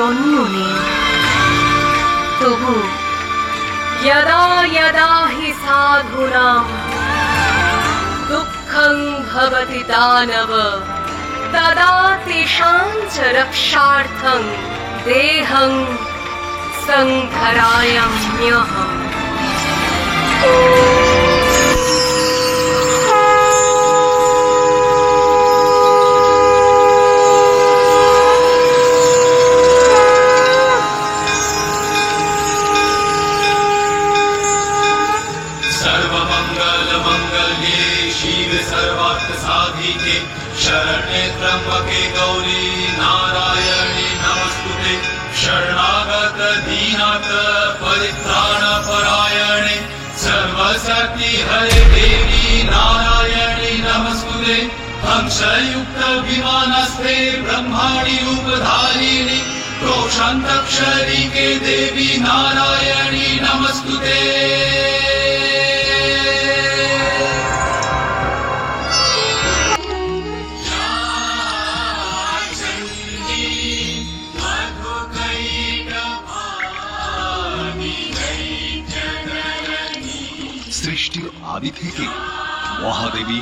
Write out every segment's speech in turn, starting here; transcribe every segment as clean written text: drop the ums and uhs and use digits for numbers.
জন্ম নেই। তবু यदा यदा हि साधूनां दुःखं भवति दानव तदा तेषां च रक्षार्थं देहं संहराम्यहम्। शरण्ये त्र्यंबके गौरी नारायणी नमस्तुते शरणागत दीनाथ परित्राण परायणे सर्वशक्ति हरे देवी नारायणी नमस्तुते हंसयुक्त विमानस्ते ब्रह्माणि रूपधारिणि रोषान्तक्षरी के देवी नारायणी नमस्तुते। সৃষ্টির আদি থেকে মহাদেবী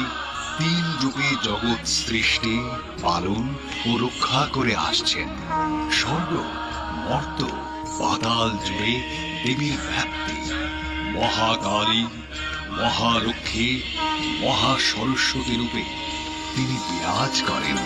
3 রূপে জগৎ সৃষ্টি, পালন ও রক্ষা করে আসছেন। স্বর্গ, মর্ত, পাতাল জুড়ে দেবীর ব্যাপ্তি। মহাকালী, মহালক্ষ্মী, মহাসরস্বতী রূপে তিনি বিরাজ করেন।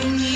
তুমি